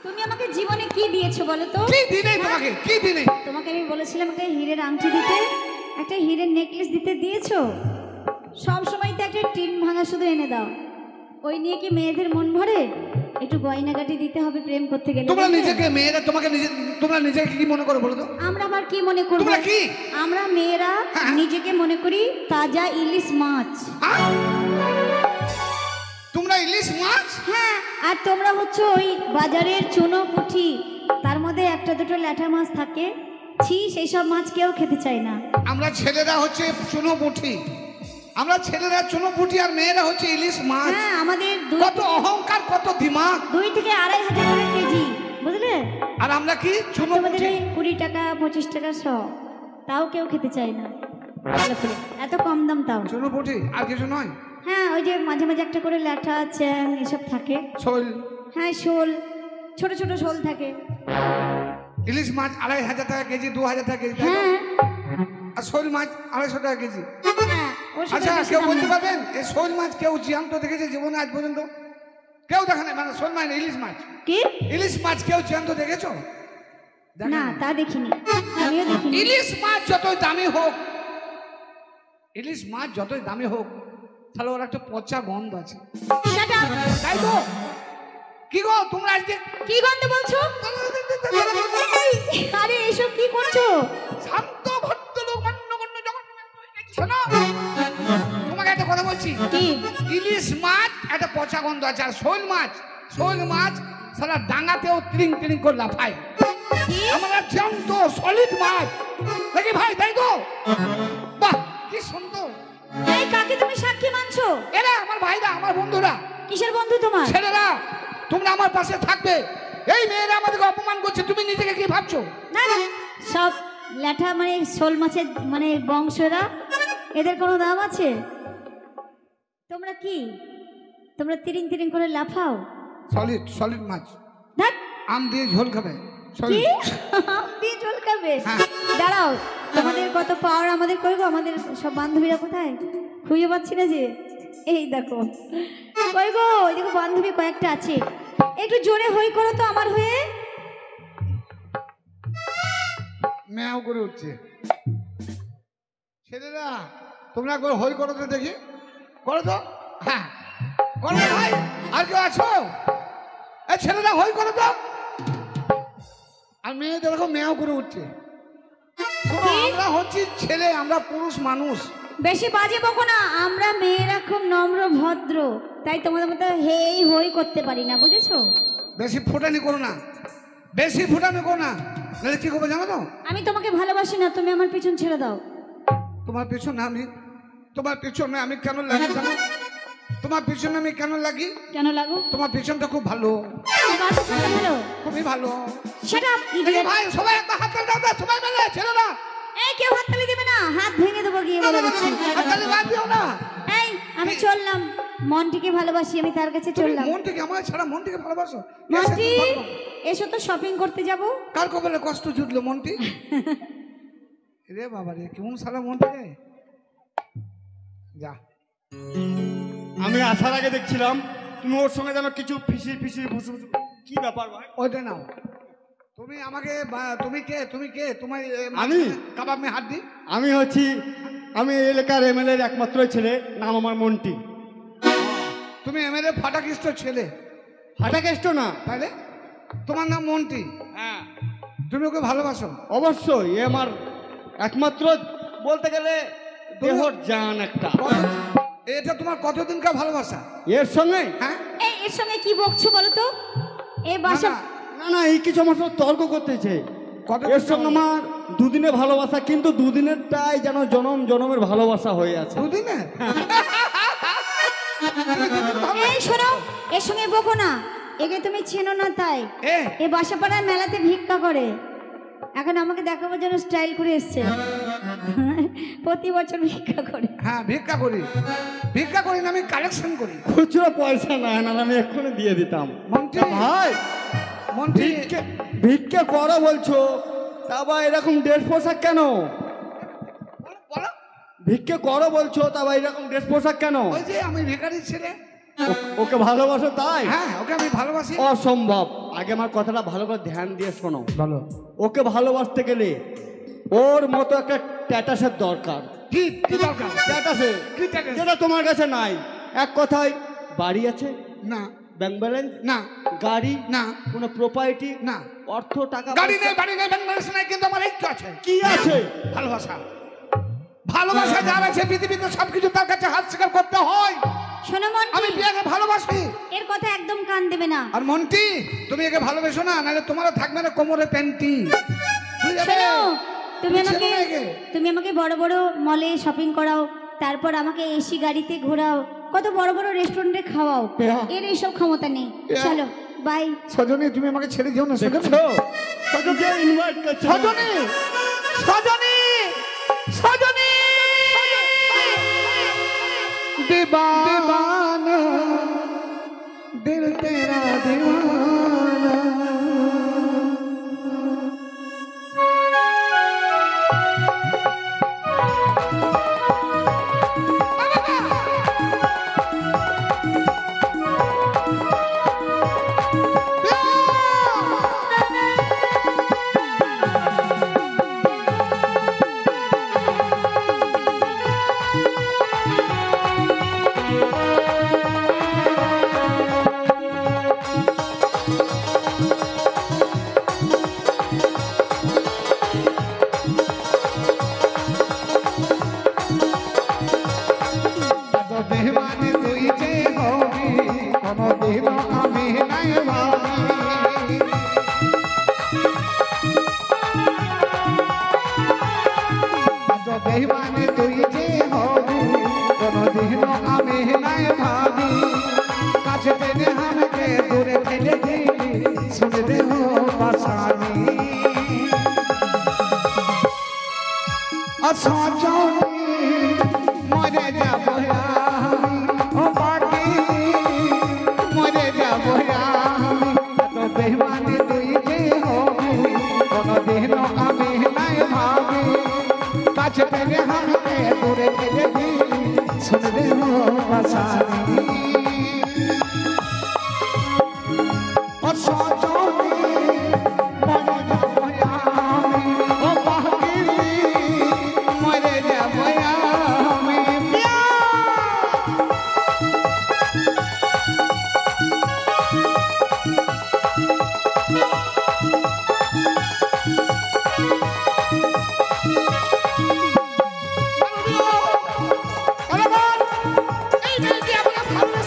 তুমি আমাকে জীবনে কি দিয়েছো বলো তো? কি দিনে তোমাকে? কি দিনে? তোমাকে আমি বলেছিলাম একটা হীরের আংটি দিতে, একটা হীরের নেকলেস দিতে, দিয়েছো? সব সময় তো একটা টিন ভাঙা শুধু এনে দাও। ওই নিয়ে কি মেয়েদের মন ভরে? একটু গয়নাগাটি দিতে হবে প্রেম করতে গেলে। তোমরা নিজেকে মেয়েরা তোমাকে তোমরা নিজেকে কি মনে করো বলো তো? আমরা আবার কি মনে করব? তোমরা কি? আমরা মেয়েরা নিজেকে মনে করি তাজা ইলিশ মাছ। তোমরা ইলিশ মাছ? হ্যাঁ, আর তোমরা হচ্ছে ওই বাজারের চুনো পুঁটি, তার মধ্যে একটা দুটো ল্যাঠা মাছ থাকে। ছি, সেই সব মাছ কেউ খেতে চায় না। আমরা ছেলেরা হচ্ছে চুনো পুঁটি, আমরা ছেলেরা চুনো পুঁটি, আর মেয়েরা হচ্ছে ইলিশ মাছ। হ্যাঁ, আমাদের কত অহংকার, কত দিমাগ। 2 থেকে 2.5 হাজার টাকা কেজি, বুঝলে? আর আমরা কি চুনো তোমাদের পুঁটি? 20 টাকা 25 টাকা শ, তাও কেউ খেতে চায় না। এত কম দাম তাও। চুনো পুঁটি আর কিছু নয়। হ্যাঁ, ওই যে মাঝে মাঝে একটা করে ল্যাঠা চ্যাং এসব থাকে। শোল। হ্যাঁ, শোল, ছোট ছোট শোল থাকে। ইলিশ মাছ 2,500 টাকা কেজি, 2,000 টাকা কেজি। হ্যাঁ, আর শোল মাছ 250 টাকা কেজি। হ্যাঁ, ওর সাথে আচ্ছা, বেশি কেউ দাম বলতে না। পারবেন এই শোল মাছ কেউ জ্যান্ত দেখেছে জীবনে আজ পর্যন্ত? কেউ দেখে না? মানে শোল মাছ না, ইলিশ মাছ। কি? ইলিশ মাছ কেউ জ্যান্ত দেখেছো? না, তা দেখিনি, আমিও দেখিনি। ইলিশ মাছ যতই দামি হোক, ইলিশ মাছ যতই দামি হোক, তাহলে ওর একটা পচা গন্ধ আছে। Shut up! তাই তো? কি গো তোমরা আজকে কি গন্ধ বলছো? আরে এসব কি করছো? শান্ত ভদ্রলোক মান্যগণ্য জগন্নাথ শোনো, তোমাকে একটা কথা বলছি। কি? ইলিশ মাছ একটা পচা গন্ধ আছে, আর শোল মাছ সারা ডাঙাতেও ত্রিং ত্রিং করে লাফায়। আমরা জ্যান্ত সলিড মাছ দেখি ভাই, তাই তো? বাহ, কি সুন্দর। এই, কাকে তুমি সাক্ষী মানছো? এরা আমার ভাইরা, আমার বন্ধুরা, কিসের বন্ধু তোমার? ছেলেরা, তোমরা আমার পাশে থাকবে। এই মেয়েরা আমাদেরকে অপমান করছে, তুমি নিজেকে কি ভাবছো? না না, সব ল্যাঠা মানে শোল মাছের মানে বংশরা, এদের কোনো দাম আছে? তোমরা কি, তোমরা তিরিং তিরিং করে লাফাও? সলিড মাছ ধ্যাৎ, আম দিয়ে ঝোল খাবে। কি আম দিয়ে ঝোল খাবে? হ্যাঁ। দাঁড়াও, তোমাদের কত পাওয়ার আমাদের কই গো? আমাদের সব বান্ধবীরা কোথায়? খুঁজে পাচ্ছি না যে। এই দেখো, কই গো? ওই দেখো বান্ধবী কয়েকটা আছে, একটু জোরে হই করো তো আমার হয়ে। ম্যাও করে উঠছে। ছেলেরা, তোমরা একবার হই করো তো দেখি, করো তো। হ্যাঁ, করো ভাই। আর কেউ আছো? এই ছেলেরা হই করো তো। আর মেয়েদের এরকম ম্যাও করে উঠছে। শোনো, আমরা হচ্ছি ছেলে, আমরা পুরুষ মানুষ। বেশি বাজে বকো না, আমরা মেয়েরা খুব নম্র ভদ্র, তাই তোমাদের মতো হেই হই করতে পারি না, বুঝেছো? বেশি ফুটানি করো না, বেশি ফুটানি করো না, নাহলে কি করবো জানো তো? আমি তোমাকে ভালোবাসি না, তুমি আমার পিছন ছেড়ে দাও। তোমার পিছনে আমি কেন লাগি জানো? তোমার পিছনে আমি কেন লাগি? কেন লাগো? তোমার পিছনটা খুব ভালো, আমার পিছনটা ভালো? খুবই ভালো। Shut up, এই idiot! ভাই, সবাই একটা হাততালি দাও তো, সবাই মিলে ছেলেরা। এই, কেউ হাততালি দেবে না, হাত ভেঙে দেবো গিয়ে বলে দিচ্ছি। হাততালি বাদ দিও না। এই, আমি চললাম, মনটিকে ভালোবাসি, আমি তার কাছে তুমি চললাম। মনটিকে, আমার ছাড়া মনটিকে ভালোবাসো? মন্টি, এসো তো শপিং করতে যাব। কার কপালে কষ্ট জুটলো মনটি? রে বাবা রে, কেমন সালা মনটি রে। যা, আমি আসার আগে দেখছিলাম তুমি ওর সঙ্গে যেন কিছু ফিসি ভুসু কি ব্যাপার ভাই? ওইটা নাও। তুমি আমাকে তুমি কে তোমার আমি? কাবাব মে হাত দি। আমি এলাকার এমএলএ এর একমাত্র ছেলে, নাম আমার মন্টি। তুমি এমএলএ ফাটাকিষ্ট ছেলে? ফাটাকেষ্ট না। তাহলে তোমার নাম মন্টি? হ্যাঁ, তুমি ওকে ভালোবাসো? অবশ্যই, এ আমার একমাত্র বলতে গেলে দেহর জান একটা। এটা তোমার কতদিনকার ভালোবাসা এর সঙ্গে? হ্যাঁ। এই, এর সঙ্গে কি বকছো বলো তো? এই বাসা না, এই কিছু আমার সঙ্গে তর্ক করতেছে। কতদিন এর সঙ্গে আমার দুদিনের ভালোবাসা, কিন্তু দুদিনেরটাই যেন জনমের ভালোবাসা হয়ে আছে। দুদিনে? এই শোনো, এর সঙ্গে বকো না, একে তুমি চেনো না তাই। এ বাসাপাড়ার মেলাতে ভিক্ষা করে, এখন আমাকে দেখাবার জন্য স্টাইল করে এসছে। প্রতি বছর ভিক্ষা করে। হ্যাঁ, ভিক্ষা করি না, আমি কালেকশন করি। খুচরো পয়সা না, আমি এক্ষুনি দিয়ে দিতাম। মন্টি ভাই, মন্টি ভিক্ষা করো বলছো, তা বা এরকম ড্রেস পোশাক কেন? বলো। ভিক্ষা করো বলছো, তা বা এরকম ড্রেস পোশাক কেন? ওই যে আমি ভিখারির ছেলে। ওকে ভালোবাসো তাই? হ্যাঁ, ওকে আমি ভালোবাসি। অসম্ভব। আগে আমার কথাটা ভালো করে ধ্যান দিয়ে শোনো। বলো। ওকে ভালোবাসতে গেলে ওর মতো একটা ট্যাটাসের দরকার। কি কি দরকার? ট্যাটাসে কি ট্যাটাস? যেটা তোমার কাছে নাই। এক কথায়, বাড়ি আছে না। ব্যাংক ব্যালেন্স না। গাড়ি না। কোনো প্রপার্টি না। অর্থ টাকা গাড়ি পয়সা- নেই, বাড়ি নেই, ব্যাংক ব্যালেন্স নাই, কিন্তু আমার ইচ্ছা আছে। কি আছে? ভালোবাসা। ভালোবাসা যার আছে পৃথিবীতে সবকিছু তার কাছে হাত স্বীকার করতে হয়। শোনো আমি মন্টি, প্রিয়াকে ভালোবাসি। এর কথা একদম কান দেবে না। আর মন্টি, তুমি একে ভালোবেসো না, নাহলে তোমারও থাকবে না কোমরে প্যান্টি। বুঝলে? শোনো, তুমি বুঝছে আমাকে না একে? তুমি আমাকে বড় বড় মলে শপিং করাও, তারপর আমাকে এসি গাড়িতে ঘোরাও, কত বড় বড় রেস্টুরেন্টে খাওয়াও। প্রিয়া। এর এইসব ক্ষমতা নেই। প্রিয়া। চলো বাই। সজনী, তুমি আমাকে ছেড়ে যেও না সজনী। দেখছো? তোকে ইনভাইট করছে না। সজনী, সজনী, সজনী। दीवाना दिल तेरा दीवाना। बेहमान तुई जे होगी कोनो दिन আমি নাই ভাবি। जो बेहमान तुई जे होगी कोनो दिन আমি নাই ভাবি। কাছে পেলে আমাকে দূরে ফেলে দিলি শুনে দে হো বাসানি। অসজনী মরে যাবো আমি, ও পাখি মরে যাবো আমি। তো বেমানে তুই যে হবি কোনদিন আমি নাই ভাবি। কাছে পেলে আমাকে দূরে ফেলে দিলি শুনবে বাসানি। অসজনী মরে যাবো আমি, ও পাখি মরে যাবো আমি। এই মেয়েটি আমাকে ভালো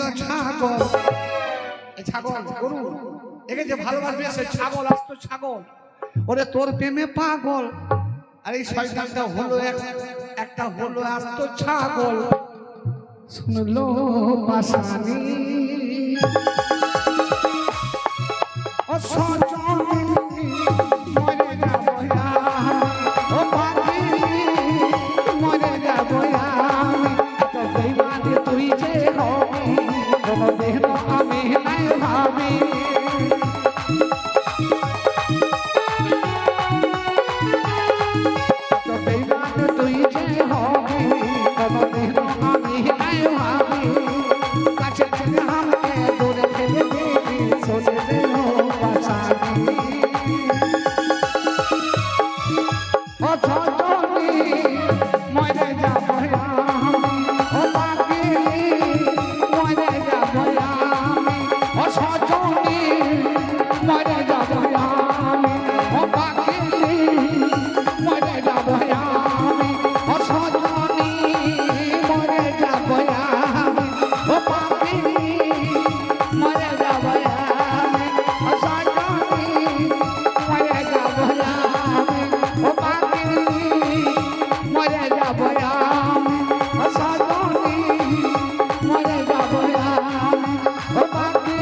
হলো ছাগল। এই ছাগল গরু একে যে ভালোবাসবে সে ছাগল আসতো ছাগল। ওরে তোর প্রেমে পাগল। আর এই শয়তানটা হলো একটা হলো আসতো ছাগল। শুনলো বাসানি ও সজনী মরে যাবো ও পাখি মরে যাবো তো বেইমানি তুই যে হবি কোনদিন আমি নাই ভাবি। তো বেইমানি তুই যে হবি কোনদিন আমি নাই ভাবি। কাছে থেকে আমাকে দূরে ফেলে দিবি সোজে দেবো বাসানি ও সজনী মরে যাবো ও পাখি মরে যাবো ও সজনী মরে যাবো ও পাখি মরে যাবো ও সজনী মরে যাবো ও পাখি মরে যাবো ও সজনী মরে যাবো ও পাখি মরে যাবো ও সজনী মরে যাবো ও পাখি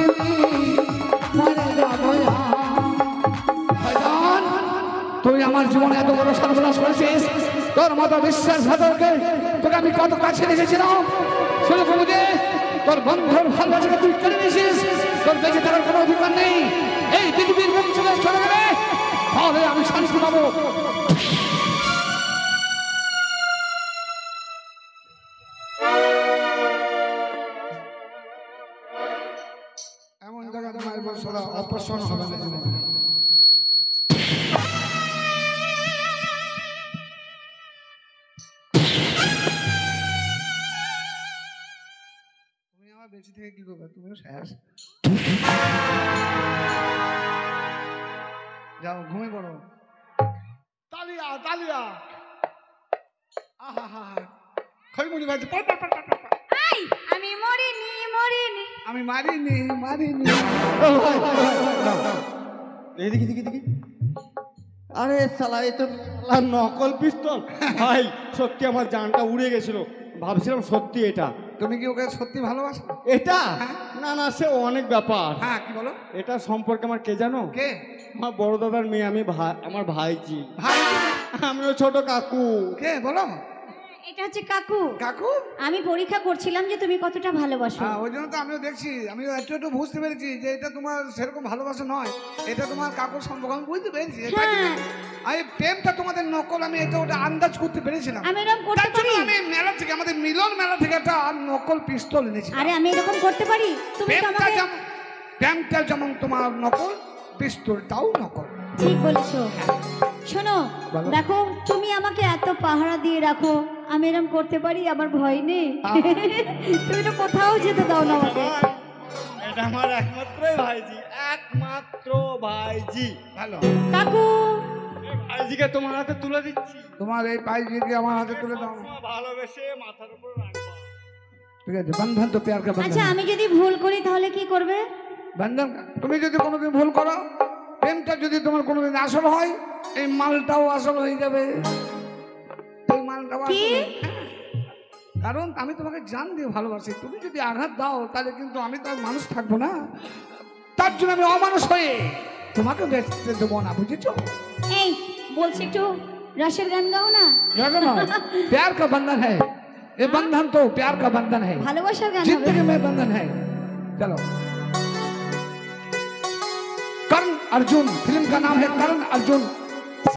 মরে যাবো। শয়তান, তুই আমার জীবনে এত বড় সর্বনাশ করেছিস। তোর মতো বিশ্বাসঘাতককে তোকে আমি কত কাছে রেখেছিলাম। শুনে কবুদে তোর বন্ধুর ভালোবাসাকে তুই কেড়ে নিয়েছিস। তোর বেঁচে থাকার কোনো অধিকার নেই। এই পৃথিবীর মুখ চলে চলে গেলে তাহলে আমি শান্তি পাবো। এমন জায়গায় মায়ের বছর অপসন্ন হবে না জীবনে। তুমি আমার বেঁচে থেকে কি করবে? তুমিও শেষ। যাও ঘুমিয়ে পড়ো। তালিয়া তালিয়া আহা হা খৈমুড়ি বাজে আই আমি মরিনি মরিনি। আমি মারিনি মারিনি। দেখি দেখি দেখি। আরে শালা এই তো শালা নকল পিস্তল। ভাই সত্যি আমার জানটা উড়ে গেছিল। ভাবছিলাম সত্যি এটা। তুমি কি ওকে সত্যি ভালোবাসো? এটা না না সে অনেক ব্যাপার। হ্যাঁ কি বলো? এটা সম্পর্কে আমার কে জানো? কে? আমার বড় দাদার মেয়ে। আমি আমার ভাইজি। ভাই? আমিও ছোট কাকু। কে বলো? এটা হচ্ছে কাকু। কাকু? আমি পরীক্ষা করছিলাম যে তুমি কতটা ভালোবাসো। হ্যাঁ ওই জন্য তো আমিও দেখছি। আমিও একটু একটু বুঝতে পেরেছি যে এটা তোমার সেরকম ভালোবাসা নয়। এটা তোমার কাকুর সম্পর্ক আমি বুঝতে পেরেছি। হ্যাঁ আমি প্রেমটা তোমাদের নকল আমি এটা ওটা আন্দাজ করতে পেরেছিলাম। আমি এরকম করতে তার জন্য পারি। আমি মেলা থেকে আমাদের মিলন মেলা থেকে একটা নকল পিস্তল এনেছি। আরে আমি এরকম করতে পারি? তুমি তো আমাকে প্রেমটা যেমন তোমার নকল, পিস্তলটাও নকল। ঠিক বলেছো। শোনো দেখো তুমি আমাকে এত পাহারা দিয়ে রাখো, আমি এরকম করতে পারি? আমার ভয় নেই। তুমি তো কোথাও যেতে দাও না আমাকে। এটা আমার একমাত্র ভাইজি। একমাত্র ভাইজি। ভালো কাকু এই ভাইজিকে তোমার হাতে তুলে দিচ্ছি। তোমার এই পাইজিকে আমার হাতে তুলে দাও। ভালোবেসে মাথার উপর রাখবা। ঠিক আছে বন্ধন তো প্যার কা আচ্ছা বন্ধন। আমি যদি ভুল করি তাহলে কি করবে? বন্ধন তুমি যদি কোনোদিন ভুল করো, প্রেমটা যদি তোমার কোনোদিন আসল হয়, এই মালটাও আসল হয়ে যাবে। এই মালটাও আসল কি? কারণ আমি তোমাকে জান দিয়ে ভালোবাসি। তুমি যদি আঘাত দাও তাহলে কিন্তু আমি তো আর মানুষ থাকবো না। তার জন্য আমি অমানুষ হয়ে তোমাকে বেঁচতে দেবো না, বুঝেছো? এই বলছি একটু রসের গান গাও না। प्यार का बंधन है ये बंधन तो प्यार का बंधन है ভালোবাসার গান হবে। जिंदगी में बंधन है। चलो कर्ण अर्जुन फिल्म का नाम है कर्ण अर्जुन